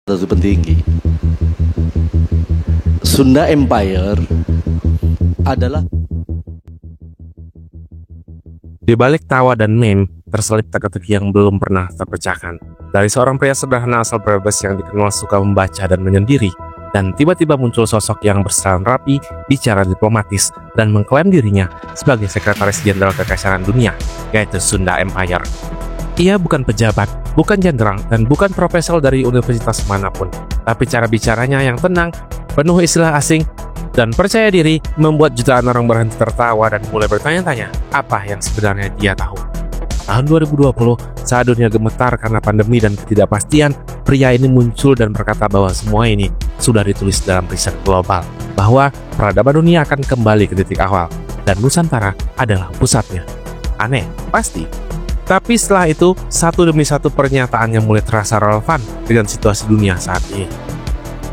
Satu pentinggi. Sunda Empire adalah di balik tawa dan meme terselip teka-teki yang belum pernah terpecahkan. Dari seorang pria sederhana asal Brebes yang dikenal suka membaca dan menyendiri, dan tiba-tiba muncul sosok yang berstyle rapi, bicara diplomatis, dan mengklaim dirinya sebagai sekretaris jenderal kekaisaran dunia, yaitu Sunda Empire. Ia bukan pejabat, bukan jenderal, dan bukan profesor dari universitas manapun. Tapi cara bicaranya yang tenang, penuh istilah asing, dan percaya diri membuat jutaan orang berhenti tertawa dan mulai bertanya-tanya apa yang sebenarnya dia tahu. Tahun 2020, saat dunia gemetar karena pandemi dan ketidakpastian, pria ini muncul dan berkata bahwa semua ini sudah ditulis dalam riset global, bahwa peradaban dunia akan kembali ke titik awal, dan Nusantara adalah pusatnya. Aneh, pasti. Tapi setelah itu, satu demi satu pernyataannya mulai terasa relevan dengan situasi dunia saat ini.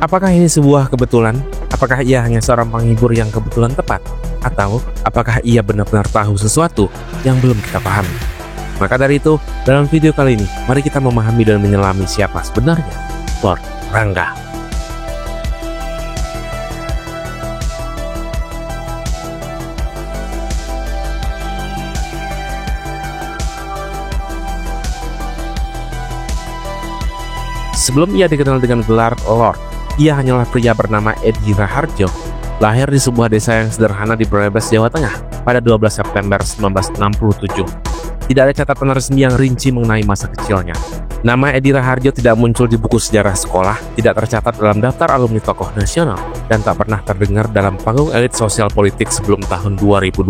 Apakah ini sebuah kebetulan? Apakah ia hanya seorang penghibur yang kebetulan tepat? Atau apakah ia benar-benar tahu sesuatu yang belum kita pahami? Maka dari itu, dalam video kali ini, mari kita memahami dan menyelami siapa sebenarnya Lord Rangga. Sebelum ia dikenal dengan gelar Lord, ia hanyalah pria bernama Edi Raharjo, lahir di sebuah desa yang sederhana di Brebes, Jawa Tengah pada 12 September 1967. Tidak ada catatan resmi yang rinci mengenai masa kecilnya. Nama Edi Raharjo tidak muncul di buku sejarah sekolah, tidak tercatat dalam daftar alumni tokoh nasional, dan tak pernah terdengar dalam panggung elit sosial politik sebelum tahun 2020.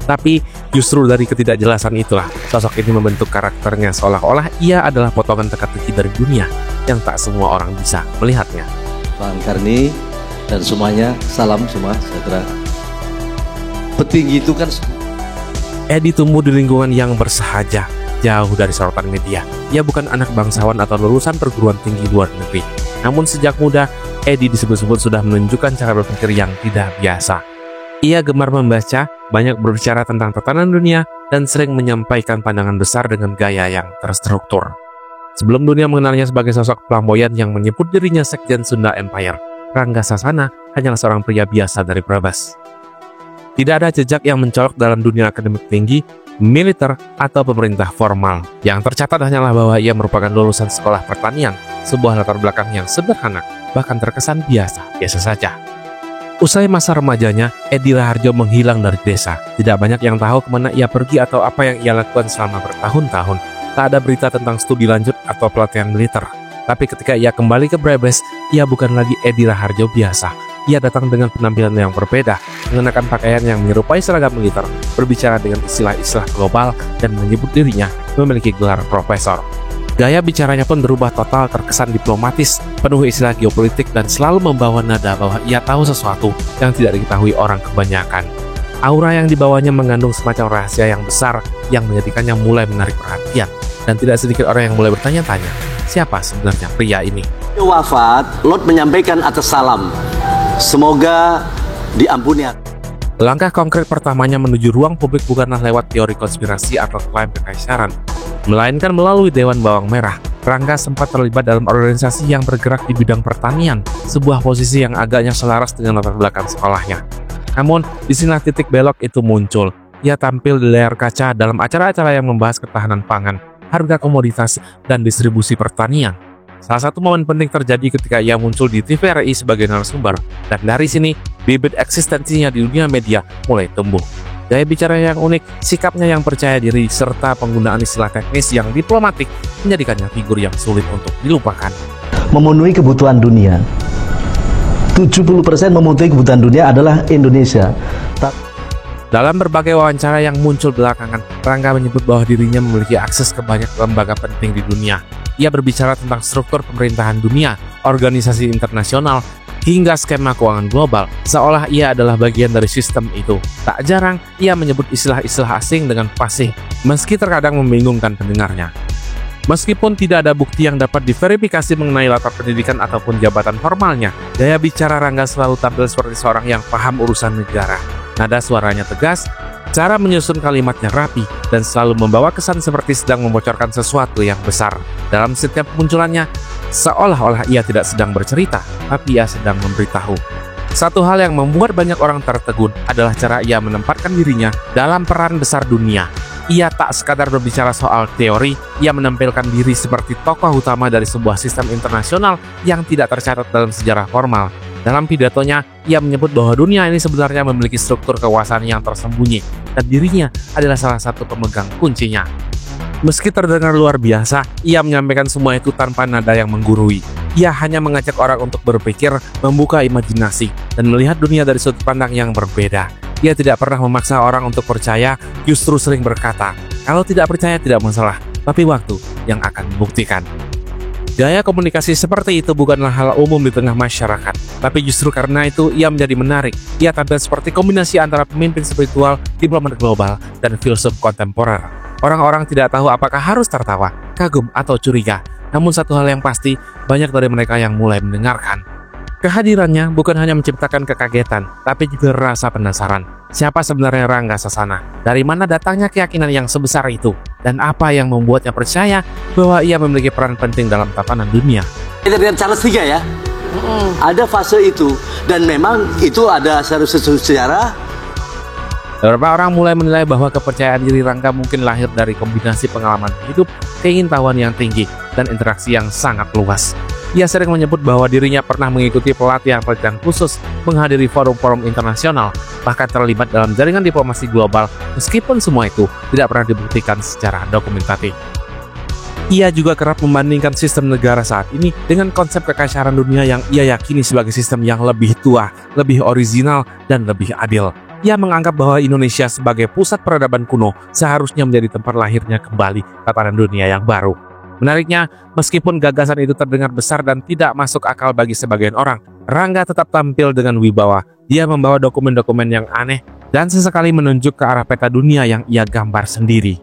Tapi justru dari ketidakjelasan itulah, sosok ini membentuk karakternya seolah-olah ia adalah potongan teka-teki dari dunia yang tak semua orang bisa melihatnya. Bang Karni dan semuanya, salam semua sejahtera. Petinggi itu kan Edi tumbuh di lingkungan yang bersahaja, jauh dari sorotan media. Ia bukan anak bangsawan atau lulusan perguruan tinggi luar negeri. Namun sejak muda, Edi disebut-sebut sudah menunjukkan cara berpikir yang tidak biasa. Ia gemar membaca, banyak berbicara tentang tatanan dunia, dan sering menyampaikan pandangan besar dengan gaya yang terstruktur. Sebelum dunia mengenalnya sebagai sosok flamboyan yang menyebut dirinya Sekjen Sunda Empire, Rangga Sasana hanyalah seorang pria biasa dari Brebes. Tidak ada jejak yang mencolok dalam dunia akademik tinggi, militer, atau pemerintah formal. Yang tercatat hanyalah bahwa ia merupakan lulusan sekolah pertanian, sebuah latar belakang yang sederhana, bahkan terkesan biasa saja. Usai masa remajanya, Edi Raharjo menghilang dari desa. Tidak banyak yang tahu kemana ia pergi atau apa yang ia lakukan selama bertahun-tahun. Tak ada berita tentang studi lanjut atau pelatihan militer. Tapi ketika ia kembali ke Brebes, ia bukan lagi Edi Raharjo biasa. Ia datang dengan penampilan yang berbeda, mengenakan pakaian yang menyerupai seragam militer, berbicara dengan istilah-istilah global, dan menyebut dirinya memiliki gelar profesor. Gaya bicaranya pun berubah total, terkesan diplomatis, penuh istilah geopolitik, dan selalu membawa nada bahwa ia tahu sesuatu yang tidak diketahui orang kebanyakan. Aura yang dibawanya mengandung semacam rahasia yang besar yang menjadikannya mulai menarik perhatian, dan tidak sedikit orang yang mulai bertanya-tanya, siapa sebenarnya pria ini? wafat, Lord menyampaikan atas salam. Semoga diampuni. Langkah konkret pertamanya menuju ruang publik bukanlah lewat teori konspirasi atau klaim kekaisaran, melainkan melalui Dewan Bawang Merah. Rangga sempat terlibat dalam organisasi yang bergerak di bidang pertanian, sebuah posisi yang agaknya selaras dengan latar belakang sekolahnya. Namun, disinilah titik belok itu muncul. Ia tampil di layar kaca dalam acara-acara yang membahas ketahanan pangan, harga komoditas, dan distribusi pertanian. Salah satu momen penting terjadi ketika ia muncul di TVRI sebagai narasumber, dan dari sini, bibit eksistensinya di dunia media mulai tumbuh. Gaya bicara yang unik, sikapnya yang percaya diri, serta penggunaan istilah teknis yang diplomatik menjadikannya figur yang sulit untuk dilupakan. Memenuhi kebutuhan dunia. 70% memenuhi kebutuhan dunia adalah Indonesia. Dalam berbagai wawancara yang muncul belakangan, Rangga menyebut bahwa dirinya memiliki akses ke banyak lembaga penting di dunia. Ia berbicara tentang struktur pemerintahan dunia, organisasi internasional, hingga skema keuangan global, seolah ia adalah bagian dari sistem itu. Tak jarang, ia menyebut istilah-istilah asing dengan fasih, meski terkadang membingungkan pendengarnya. Meskipun tidak ada bukti yang dapat diverifikasi mengenai latar pendidikan ataupun jabatan formalnya, gaya bicara Rangga selalu tampil seperti seorang yang paham urusan negara. Nada suaranya tegas, Cara menyusun kalimatnya rapi dan selalu membawa kesan seperti sedang membocorkan sesuatu yang besar. Dalam setiap munculannya, seolah-olah ia tidak sedang bercerita, tapi ia sedang memberitahu. Satu hal yang membuat banyak orang tertegun adalah cara ia menempatkan dirinya dalam peran besar dunia. Ia tak sekadar berbicara soal teori, ia menampilkan diri seperti tokoh utama dari sebuah sistem internasional yang tidak tercatat dalam sejarah formal. Dalam pidatonya, ia menyebut bahwa dunia ini sebenarnya memiliki struktur kekuasaan yang tersembunyi, dan dirinya adalah salah satu pemegang kuncinya. Meski terdengar luar biasa, ia menyampaikan semua itu tanpa nada yang menggurui. Ia hanya mengajak orang untuk berpikir, membuka imajinasi, dan melihat dunia dari sudut pandang yang berbeda. Ia tidak pernah memaksa orang untuk percaya, justru sering berkata, kalau tidak percaya tidak masalah, tapi waktu yang akan membuktikan. Gaya komunikasi seperti itu bukanlah hal umum di tengah masyarakat, tapi justru karena itu ia menjadi menarik. Ia tampil seperti kombinasi antara pemimpin spiritual, diplomat global, dan filsuf kontemporer. Orang-orang tidak tahu apakah harus tertawa, kagum, atau curiga. Namun satu hal yang pasti, banyak dari mereka yang mulai mendengarkan. Kehadirannya bukan hanya menciptakan kekagetan, tapi juga rasa penasaran. Siapa sebenarnya Rangga Sasana? Dari mana datangnya keyakinan yang sebesar itu? Dan apa yang membuatnya percaya bahwa ia memiliki peran penting dalam tatanan dunia? Kita lihat Charles III ya, ada fase itu. Dan memang itu ada sejarah. Beberapa orang mulai menilai bahwa kepercayaan diri Rangga mungkin lahir dari kombinasi pengalaman hidup, keingintahuan yang tinggi, dan interaksi yang sangat luas. Ia sering menyebut bahwa dirinya pernah mengikuti pelatihan-pelatihan khusus, menghadiri forum-forum internasional, bahkan terlibat dalam jaringan diplomasi global, meskipun semua itu tidak pernah dibuktikan secara dokumentatif. Ia juga kerap membandingkan sistem negara saat ini dengan konsep kekaisaran dunia yang ia yakini sebagai sistem yang lebih tua, lebih orisinal, dan lebih adil. Ia menganggap bahwa Indonesia sebagai pusat peradaban kuno seharusnya menjadi tempat lahirnya kembali tatanan dunia yang baru. Menariknya, meskipun gagasan itu terdengar besar dan tidak masuk akal bagi sebagian orang, Rangga tetap tampil dengan wibawa. Dia membawa dokumen-dokumen yang aneh dan sesekali menunjuk ke arah peta dunia yang ia gambar sendiri.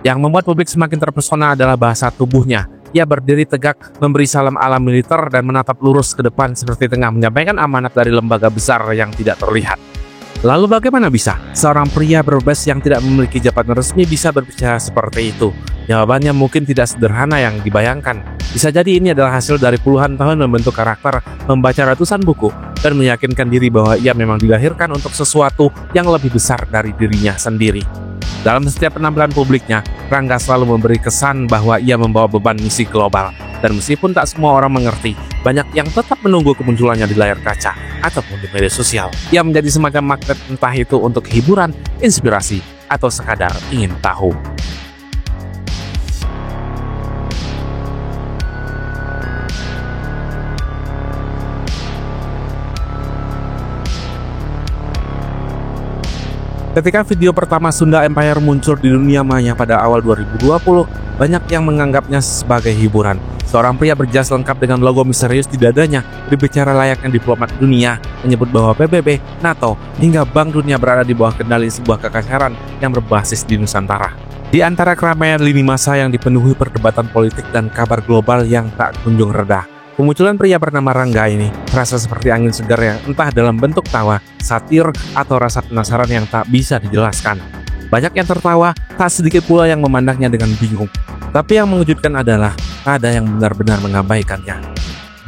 Yang membuat publik semakin terpesona adalah bahasa tubuhnya. Ia berdiri tegak, memberi salam ala militer dan menatap lurus ke depan seperti tengah menyampaikan amanat dari lembaga besar yang tidak terlihat. Lalu bagaimana bisa seorang pria berbes yang tidak memiliki jabatan resmi bisa berbicara seperti itu? Jawabannya mungkin tidak sederhana yang dibayangkan. Bisa jadi ini adalah hasil dari puluhan tahun membentuk karakter, membaca ratusan buku, dan meyakinkan diri bahwa ia memang dilahirkan untuk sesuatu yang lebih besar dari dirinya sendiri. Dalam setiap penampilan publiknya, Rangga selalu memberi kesan bahwa ia membawa beban misi global. Dan meskipun tak semua orang mengerti, banyak yang tetap menunggu kemunculannya di layar kaca ataupun di media sosial. Ia menjadi semacam magnet, entah itu untuk hiburan, inspirasi, atau sekadar ingin tahu. Ketika video pertama Sunda Empire muncul di dunia maya pada awal 2020, banyak yang menganggapnya sebagai hiburan. Seorang pria berjas lengkap dengan logo misterius di dadanya berbicara layaknya diplomat dunia, menyebut bahwa PBB, NATO, hingga Bank Dunia berada di bawah kendali sebuah kekaisaran yang berbasis di Nusantara. Di antara keramaian lini masa yang dipenuhi perdebatan politik dan kabar global yang tak kunjung reda, kemunculan pria bernama Rangga ini terasa seperti angin segar yang entah dalam bentuk tawa, satir, atau rasa penasaran yang tak bisa dijelaskan. Banyak yang tertawa, tak sedikit pula yang memandangnya dengan bingung. Tapi yang mengejutkan adalah ada yang benar-benar mengabaikannya.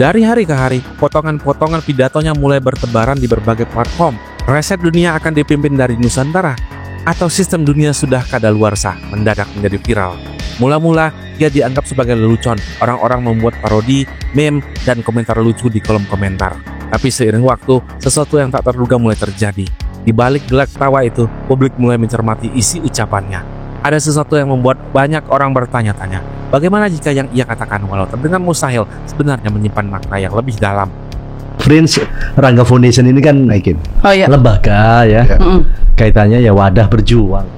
Dari hari ke hari, potongan-potongan pidatonya mulai bertebaran di berbagai platform. Reset dunia akan dipimpin dari Nusantara, atau sistem dunia sudah kadaluarsa mendadak menjadi viral. Mula-mula, dia dianggap sebagai lelucon. Orang-orang membuat parodi, meme, dan komentar lucu di kolom komentar. Tapi seiring waktu, sesuatu yang tak terduga mulai terjadi. Di balik gelak tawa itu, publik mulai mencermati isi ucapannya. Ada sesuatu yang membuat banyak orang bertanya-tanya, bagaimana jika yang ia katakan walau terdengar mustahil sebenarnya menyimpan makna yang lebih dalam. Prince Rangga Foundation ini kan lembaga ya, kaitannya ya wadah berjuang.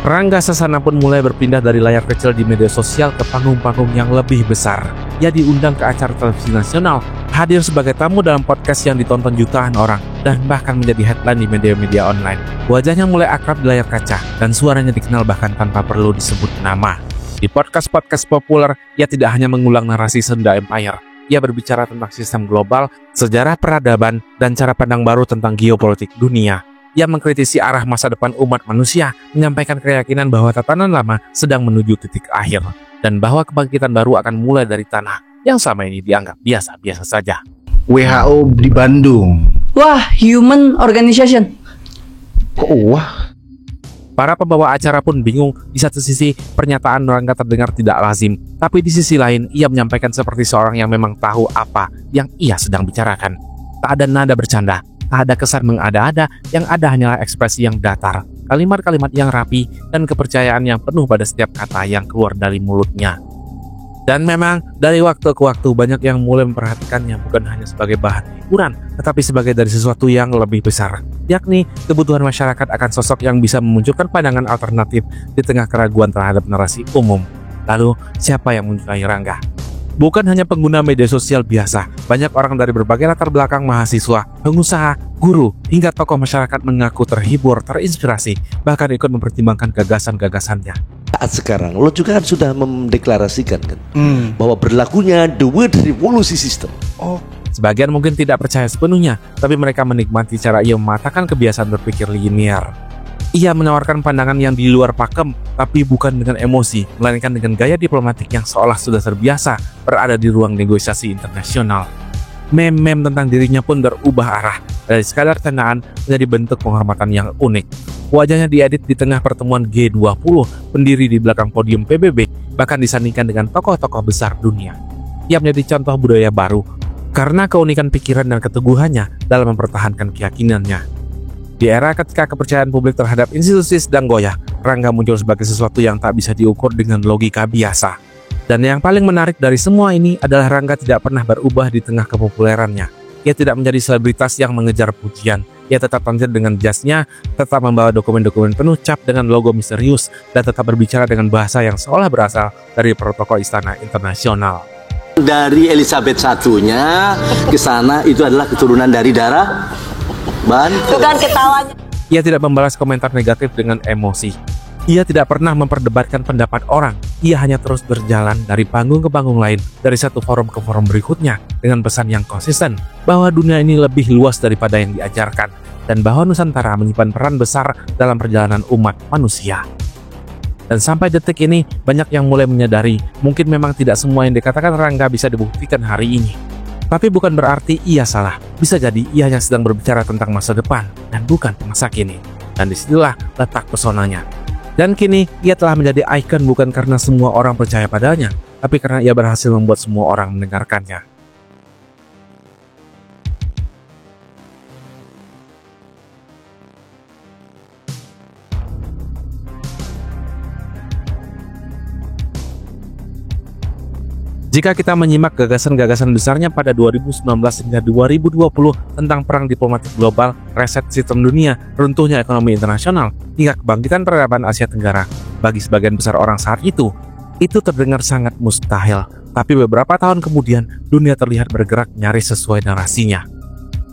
Rangga Sasana pun mulai berpindah dari layar kecil di media sosial ke panggung-panggung yang lebih besar. Ia diundang ke acara televisi nasional, hadir sebagai tamu dalam podcast yang ditonton jutaan orang, dan bahkan menjadi headline di media-media online. Wajahnya mulai akrab di layar kaca, dan suaranya dikenal bahkan tanpa perlu disebut nama. Di podcast-podcast populer, ia tidak hanya mengulang narasi Sunda Empire. Ia berbicara tentang sistem global, sejarah peradaban, dan cara pandang baru tentang geopolitik dunia. Ia mengkritisi arah masa depan umat manusia, menyampaikan keyakinan bahwa tatanan lama sedang menuju titik akhir, dan bahwa kebangkitan baru akan mulai dari tanah yang selama ini dianggap biasa-biasa saja. WHO di Bandung. Wah, Human Organization. Kok wah? Para pembawa acara pun bingung. Di satu sisi, pernyataan Rangga terdengar tidak lazim, tapi di sisi lain, ia menyampaikan seperti seorang yang memang tahu apa yang ia sedang bicarakan. Tak ada nada bercanda, tak ada kesan mengada-ada, yang ada hanyalah ekspresi yang datar, kalimat-kalimat yang rapi, dan kepercayaan yang penuh pada setiap kata yang keluar dari mulutnya. Dan memang, dari waktu ke waktu banyak yang mulai memperhatikannya bukan hanya sebagai bahan hiburan, tetapi sebagai dari sesuatu yang lebih besar, yakni kebutuhan masyarakat akan sosok yang bisa memunculkan pandangan alternatif di tengah keraguan terhadap narasi umum. Lalu, siapa yang menyukai Rangga? Bukan hanya pengguna media sosial biasa, banyak orang dari berbagai latar belakang mahasiswa, pengusaha, guru, hingga tokoh masyarakat mengaku terhibur, terinspirasi, bahkan ikut mempertimbangkan gagasan-gagasannya. Saat sekarang lo juga kan sudah mendeklarasikan kan bahwa berlakunya the word revolusi system. Sebagian mungkin tidak percaya sepenuhnya, tapi mereka menikmati cara ia mematahkan kebiasaan berpikir linear. Ia menawarkan pandangan yang di luar pakem, tapi bukan dengan emosi, melainkan dengan gaya diplomatik yang seolah sudah terbiasa berada di ruang negosiasi internasional. Meme-meme tentang dirinya pun berubah arah, dari sekadar candaan menjadi bentuk penghormatan yang unik. Wajahnya diedit di tengah pertemuan G20, pendiri di belakang podium PBB, bahkan disandingkan dengan tokoh-tokoh besar dunia. Ia menjadi contoh budaya baru, karena keunikan pikiran dan keteguhannya dalam mempertahankan keyakinannya. Di era ketika kepercayaan publik terhadap institusi sedang goyah, Rangga muncul sebagai sesuatu yang tak bisa diukur dengan logika biasa. Dan yang paling menarik dari semua ini adalah Rangga tidak pernah berubah di tengah kepopulerannya. Ia tidak menjadi selebritas yang mengejar pujian. Ia tetap tampil dengan jasnya, tetap membawa dokumen-dokumen penuh cap dengan logo misterius, dan tetap berbicara dengan bahasa yang seolah berasal dari protokol istana internasional. Dari Elizabeth I-nya ke sana itu adalah keturunan dari darah Banten. Bukan ketawanya. Ia tidak membalas komentar negatif dengan emosi. Ia tidak pernah memperdebatkan pendapat orang. Ia hanya terus berjalan dari panggung ke panggung lain, dari satu forum ke forum berikutnya, dengan pesan yang konsisten bahwa dunia ini lebih luas daripada yang diajarkan, dan bahwa Nusantara menyimpan peran besar dalam perjalanan umat manusia. Dan sampai detik ini, banyak yang mulai menyadari mungkin memang tidak semua yang dikatakan Rangga bisa dibuktikan hari ini. Tapi bukan berarti ia salah. Bisa jadi ia hanya sedang berbicara tentang masa depan dan bukan masa kini. Dan disitulah letak pesonanya. Dan kini ia telah menjadi ikon bukan karena semua orang percaya padanya, tapi karena ia berhasil membuat semua orang mendengarkannya. Jika kita menyimak gagasan-gagasan besarnya pada 2019 hingga 2020 tentang perang diplomatik global, reset sistem dunia, runtuhnya ekonomi internasional, hingga kebangkitan peradaban Asia Tenggara, bagi sebagian besar orang saat itu terdengar sangat mustahil. Tapi beberapa tahun kemudian, dunia terlihat bergerak nyaris sesuai narasinya.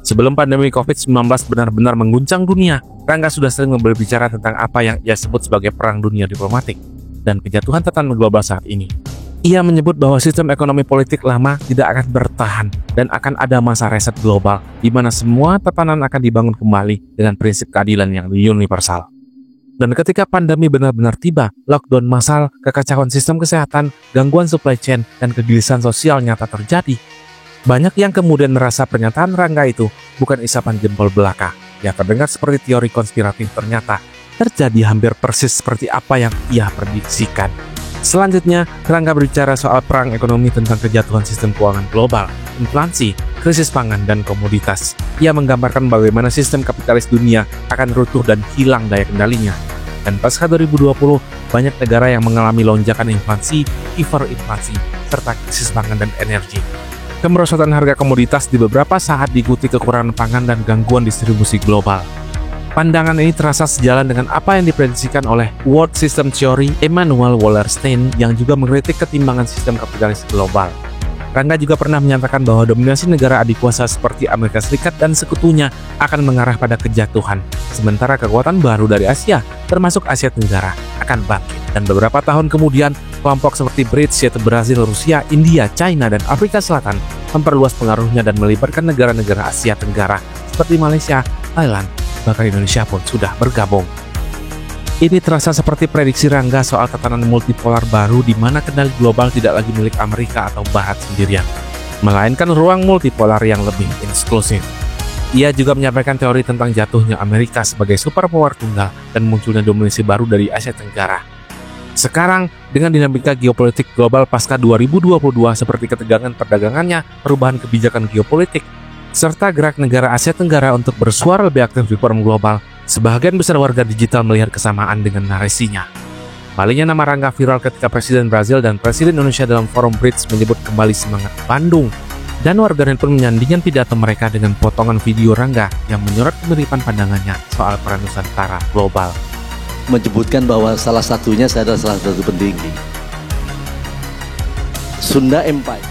Sebelum pandemi COVID-19 benar-benar mengguncang dunia, Rangga sudah sering berbicara tentang apa yang ia sebut sebagai perang dunia diplomatik dan kejatuhan tatanan global saat ini. Ia menyebut bahwa sistem ekonomi politik lama tidak akan bertahan dan akan ada masa reset global di mana semua tatanan akan dibangun kembali dengan prinsip keadilan yang universal. Dan ketika pandemi benar-benar tiba, lockdown massal, kekacauan sistem kesehatan, gangguan supply chain, dan kegelisahan sosial nyata terjadi. Banyak yang kemudian merasa pernyataan Rangga itu bukan isapan jempol belaka, yang terdengar seperti teori konspiratif ternyata terjadi hampir persis seperti apa yang ia prediksikan. Selanjutnya, Rangga berbicara soal perang ekonomi tentang kejatuhan sistem keuangan global, inflasi, krisis pangan, dan komoditas. Ia menggambarkan bagaimana sistem kapitalis dunia akan runtuh dan hilang daya kendalinya. Dan pasca 2020, banyak negara yang mengalami lonjakan inflasi, hiperinflasi, serta krisis pangan dan energi. Kemerosotan harga komoditas di beberapa saat diikuti kekurangan pangan dan gangguan distribusi global. Pandangan ini terasa sejalan dengan apa yang diprediksikan oleh World System Theory Emanuel Wallerstein yang juga mengkritik ketimbangan sistem kapitalis global. Rangga juga pernah menyatakan bahwa dominasi negara adikuasa seperti Amerika Serikat dan sekutunya akan mengarah pada kejatuhan, sementara kekuatan baru dari Asia, termasuk Asia Tenggara, akan bangkit. Dan beberapa tahun kemudian, kelompok seperti BRICS yaitu Brazil, Rusia, India, China, dan Afrika Selatan memperluas pengaruhnya dan melibatkan negara-negara Asia Tenggara seperti Malaysia, Thailand, bahkan Indonesia pun sudah bergabung. Ini terasa seperti prediksi Rangga soal tatanan multipolar baru di mana kendali global tidak lagi milik Amerika atau Barat sendirian, melainkan ruang multipolar yang lebih eksklusif. Ia juga menyampaikan teori tentang jatuhnya Amerika sebagai superpower tunggal dan munculnya dominasi baru dari Asia Tenggara. Sekarang, dengan dinamika geopolitik global pasca 2022 seperti ketegangan perdagangannya, perubahan kebijakan geopolitik, serta gerak negara Asia Tenggara untuk bersuara lebih aktif di forum global, sebagian besar warga digital melihat kesamaan dengan narasinya. Palingnya nama Rangga viral ketika Presiden Brazil dan Presiden Indonesia dalam forum Bridge menyebut kembali semangat Bandung. Dan warganet pun menyandingkan pidato mereka dengan potongan video Rangga yang menyorot kemiripan pandangannya soal peran Nusantara global. Menyebutkan bahwa salah satunya saya adalah salah satu pentinggi Sunda Empire.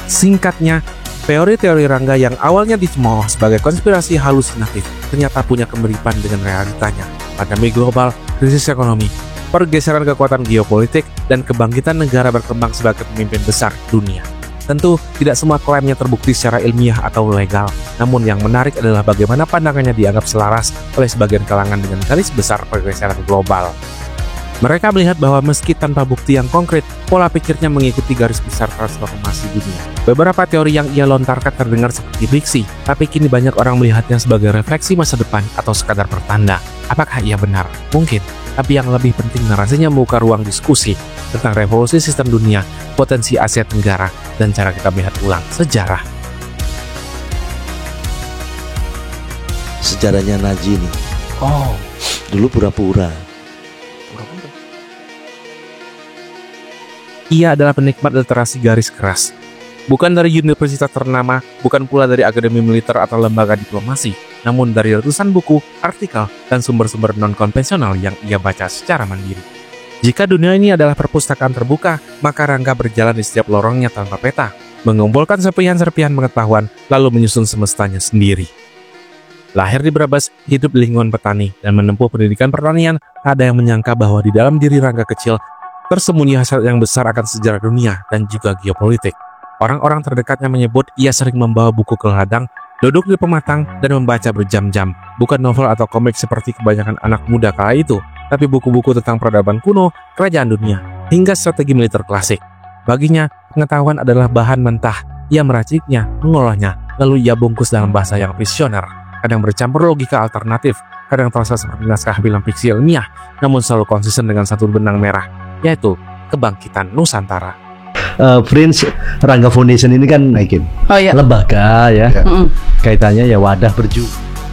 Singkatnya, teori-teori Rangga yang awalnya dicemooh sebagai konspirasi halusinatif ternyata punya kemiripan dengan realitanya. Pandemi global, krisis ekonomi, pergeseran kekuatan geopolitik, dan kebangkitan negara berkembang sebagai pemimpin besar dunia. Tentu, tidak semua klaimnya terbukti secara ilmiah atau legal, namun yang menarik adalah bagaimana pandangannya dianggap selaras oleh sebagian kalangan dengan garis besar pergeseran global. Mereka melihat bahwa meski tanpa bukti yang konkret, pola pikirnya mengikuti garis besar transformasi dunia. Beberapa teori yang ia lontarkan terdengar seperti diksi, tapi kini banyak orang melihatnya sebagai refleksi masa depan atau sekadar pertanda. Apakah ia benar? Mungkin, tapi yang lebih penting narasinya membuka ruang diskusi tentang revolusi sistem dunia, potensi Asia Tenggara, dan cara kita melihat ulang sejarah. Sejarahnya Naji nih. Oh, Dulu pura-pura. Ia adalah penikmat literasi garis keras. Bukan dari universitas ternama, bukan pula dari akademi militer atau lembaga diplomasi, namun dari ratusan buku, artikel, dan sumber-sumber non-konvensional yang ia baca secara mandiri. Jika dunia ini adalah perpustakaan terbuka, maka Rangga berjalan di setiap lorongnya tanpa peta, mengumpulkan serpihan-serpihan pengetahuan, lalu menyusun semestanya sendiri. Lahir di Brebes, hidup di lingkungan petani, dan menempuh pendidikan pertanian, ada yang menyangka bahwa di dalam diri Rangga kecil, tersembunyi hasrat yang besar akan sejarah dunia dan juga geopolitik. Orang-orang terdekatnya menyebut ia sering membawa buku ke ladang, duduk di pematang, dan membaca berjam-jam. Bukan novel atau komik seperti kebanyakan anak muda kala itu, tapi buku-buku tentang peradaban kuno, kerajaan dunia, hingga strategi militer klasik. Baginya, pengetahuan adalah bahan mentah. Ia meraciknya, mengolahnya, lalu ia bungkus dalam bahasa yang visioner. Kadang bercampur logika alternatif, kadang terasa seperti naskah film fiksi ilmiah, namun selalu konsisten dengan satu benang merah, yaitu kebangkitan Nusantara. Prince Rangga Foundation ini kan lembaga ya, kaitannya ya wadah berjuang.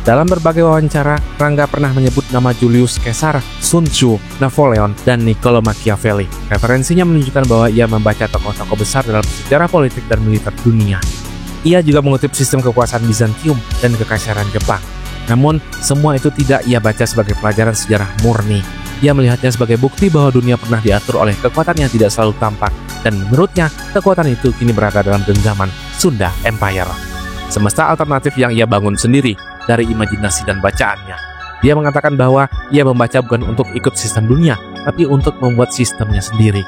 Dalam berbagai wawancara, Rangga pernah menyebut nama Julius Caesar, Sun Tzu, Napoleon, dan Niccolo Machiavelli. Referensinya menunjukkan bahwa ia membaca tokoh-tokoh besar dalam sejarah politik dan militer dunia. Ia juga mengutip sistem kekuasaan Bizantium dan kekaisaran Jepang. Namun, semua itu tidak ia baca sebagai pelajaran sejarah murni. Ia melihatnya sebagai bukti bahwa dunia pernah diatur oleh kekuatan yang tidak selalu tampak, dan menurutnya, kekuatan itu kini berada dalam genggaman Sunda Empire. Semesta alternatif yang ia bangun sendiri dari imajinasi dan bacaannya. Dia mengatakan bahwa ia membaca bukan untuk ikut sistem dunia, tapi untuk membuat sistemnya sendiri.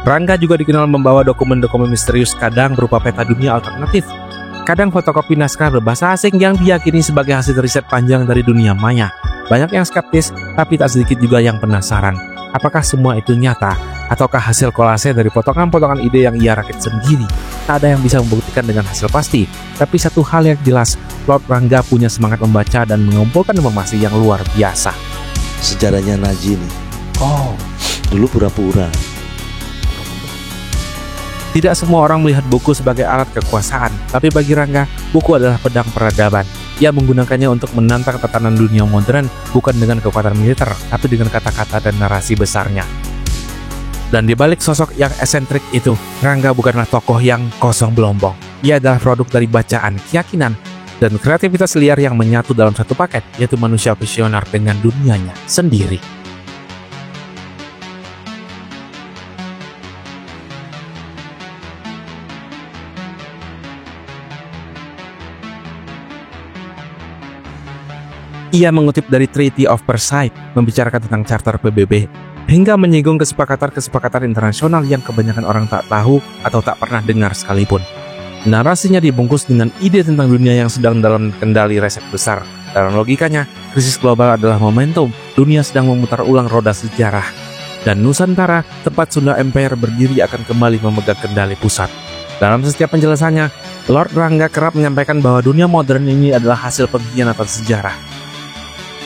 Rangga juga dikenal membawa dokumen-dokumen misterius, kadang berupa peta dunia alternatif, kadang fotokopi naskah berbahasa asing yang diyakini sebagai hasil riset panjang dari dunia maya. Banyak yang skeptis, tapi tak sedikit juga yang penasaran. Apakah semua itu nyata? Ataukah hasil kolase dari potongan-potongan ide yang ia rakit sendiri? Tak ada yang bisa membuktikan dengan hasil pasti. Tapi satu hal yang jelas, Lord Rangga punya semangat membaca dan mengumpulkan informasi yang luar biasa. Sejarahnya Naji nih. Dulu pura-pura. Tidak semua orang melihat buku sebagai alat kekuasaan, tapi bagi Rangga, buku adalah pedang peradaban. Ia menggunakannya untuk menantang tatanan dunia modern, bukan dengan kekuatan militer, tapi dengan kata-kata dan narasi besarnya. Dan di balik sosok yang esentrik itu, Rangga bukanlah tokoh yang kosong belombong. Ia adalah produk dari bacaan, keyakinan, dan kreativitas liar yang menyatu dalam satu paket, yaitu manusia visioner dengan dunianya sendiri. Ia mengutip dari Treaty of Versailles, membicarakan tentang Charter PBB, hingga menyinggung kesepakatan-kesepakatan internasional yang kebanyakan orang tak tahu atau tak pernah dengar sekalipun. Narasinya dibungkus dengan ide tentang dunia yang sedang dalam kendali resep besar, Dalam logikanya, krisis global adalah momentum dunia sedang memutar ulang roda sejarah. Dan Nusantara, tempat Sunda Empire berdiri, akan kembali memegang kendali pusat. Dalam setiap penjelasannya, Lord Rangga kerap menyampaikan bahwa dunia modern ini adalah hasil pengkhianatan sejarah.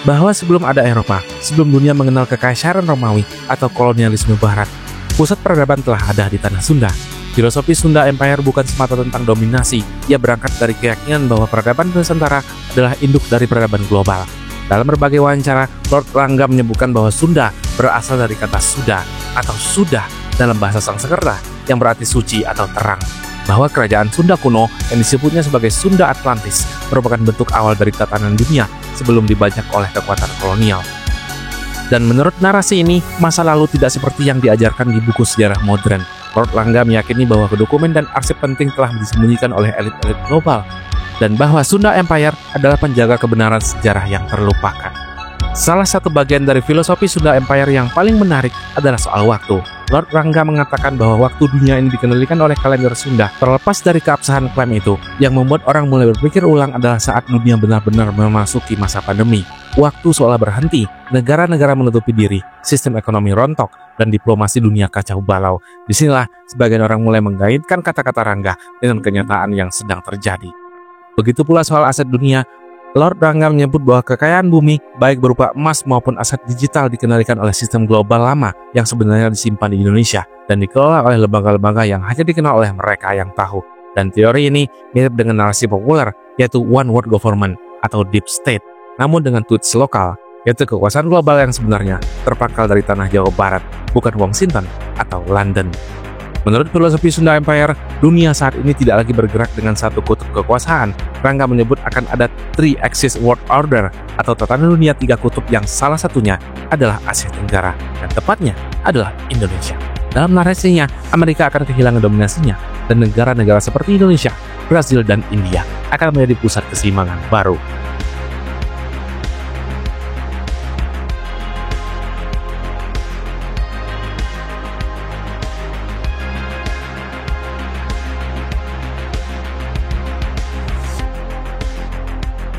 Bahwa sebelum ada Eropa, sebelum dunia mengenal kekaisaran Romawi atau kolonialisme Barat, pusat peradaban telah ada di tanah Sunda. Filosofi Sunda Empire bukan semata tentang dominasi, ia berangkat dari keyakinan bahwa peradaban Nusantara adalah induk dari peradaban global. Dalam berbagai wawancara, Lord Rangga menyebutkan bahwa Sunda berasal dari kata Suda atau Sudah dalam bahasa Sanskerta yang berarti suci atau terang. Bahwa kerajaan Sunda kuno yang disebutnya sebagai Sunda Atlantis merupakan bentuk awal dari tatanan dunia sebelum dibajak oleh kekuatan kolonial. Dan menurut narasi ini, masa lalu tidak seperti yang diajarkan di buku sejarah modern. Lord Rangga meyakini bahwa dokumen dan arsip penting telah disembunyikan oleh elit-elit global, dan bahwa Sunda Empire adalah penjaga kebenaran sejarah yang terlupakan. Salah satu bagian dari filosofi Sunda Empire yang paling menarik adalah soal waktu. Lord Rangga mengatakan bahwa waktu dunia ini dikendalikan oleh kalender Sunda. Terlepas dari keabsahan klaim itu, yang membuat orang mulai berpikir ulang adalah saat dunia benar-benar memasuki masa pandemi. Waktu seolah berhenti, negara-negara menutupi diri, sistem ekonomi rontok, dan diplomasi dunia kacau balau. Disinilah sebagian orang mulai menggaitkan kata-kata Rangga dengan kenyataan yang sedang terjadi. Begitu pula soal aset dunia, Lord Rangga menyebut bahwa kekayaan bumi, baik berupa emas maupun aset digital, dikendalikan oleh sistem global lama yang sebenarnya disimpan di Indonesia dan dikelola oleh lembaga-lembaga yang hanya dikenal oleh mereka yang tahu. Dan teori ini mirip dengan narasi populer, yaitu One World Government atau Deep State, namun dengan tweets lokal, yaitu kekuasaan global yang sebenarnya terpangkal dari tanah Jawa Barat, bukan Washington atau London. Menurut filosofi Sunda Empire, dunia saat ini tidak lagi bergerak dengan satu kutub kekuasaan. Rangga menyebut akan ada three axis world order atau tatanan dunia tiga kutub yang salah satunya adalah Asia Tenggara dan tepatnya adalah Indonesia. Dalam narasinya, Amerika akan kehilangan dominasinya dan negara-negara seperti Indonesia, Brasil, dan India akan menjadi pusat keseimbangan baru.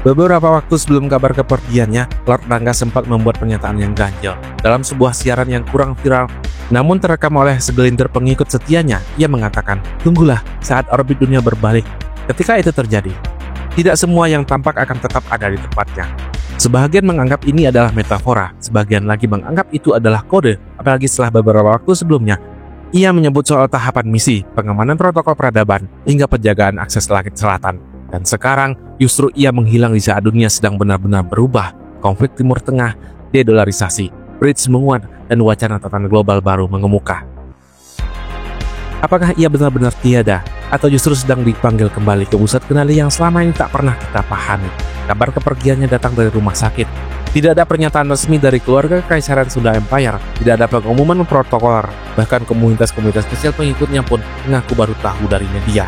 Beberapa waktu sebelum kabar kepergiannya, Lord Rangga sempat membuat pernyataan yang ganjil. Dalam sebuah siaran yang kurang viral, namun terekam oleh segelintir pengikut setianya, ia mengatakan, "Tunggulah saat orbit dunia berbalik. Ketika itu terjadi, tidak semua yang tampak akan tetap ada di tempatnya." Sebagian menganggap ini adalah metafora, sebagian lagi menganggap itu adalah kode, apalagi setelah beberapa waktu sebelumnya. Ia menyebut soal tahapan misi, pengamanan protokol peradaban, hingga penjagaan akses langit selatan. Dan sekarang, justru ia menghilang di saat dunia sedang benar-benar berubah. Konflik Timur Tengah, dedolarisasi, BRICS menguat, dan wacana tatanan global baru mengemuka. Apakah ia benar-benar tiada, atau justru sedang dipanggil kembali ke pusat kendali yang selama ini tak pernah kita pahami? Kabar kepergiannya datang dari rumah sakit. Tidak ada pernyataan resmi dari keluarga Kekaisaran Sunda Empire, tidak ada pengumuman protokoler, bahkan komunitas-komunitas kecil pengikutnya pun mengaku baru tahu dari media.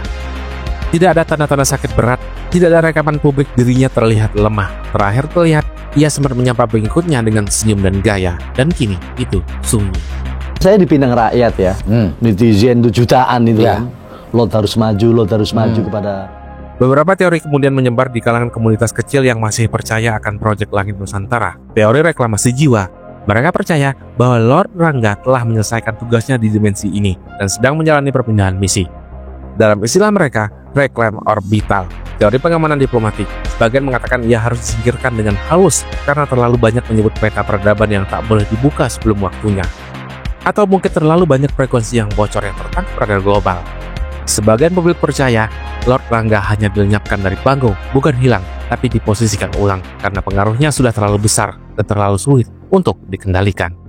Tidak ada tanda-tanda sakit berat, tidak ada rekaman publik dirinya terlihat lemah. Terakhir terlihat, ia sempat menyapa pengikutnya dengan senyum dan gaya, dan kini itu sunyi. Saya dipinang rakyat ya, netizen itu jutaan itu kan. Lo harus maju kepada... Beberapa teori kemudian menyebar di kalangan komunitas kecil yang masih percaya akan proyek Langit Nusantara, teori reklamasi jiwa. Mereka percaya bahwa Lord Rangga telah menyelesaikan tugasnya di dimensi ini dan sedang menjalani perpindahan misi. Dalam istilah mereka, reclaim orbital, teori pengamanan diplomatik. Sebagian mengatakan ia harus disingkirkan dengan halus karena terlalu banyak menyebut peta peradaban yang tak boleh dibuka sebelum waktunya. Atau mungkin terlalu banyak frekuensi yang bocor yang tertangkap radar global. Sebagian publik percaya Lord Rangga hanya dilenyapkan dari panggung, bukan hilang, tapi diposisikan ulang karena pengaruhnya sudah terlalu besar dan terlalu sulit untuk dikendalikan.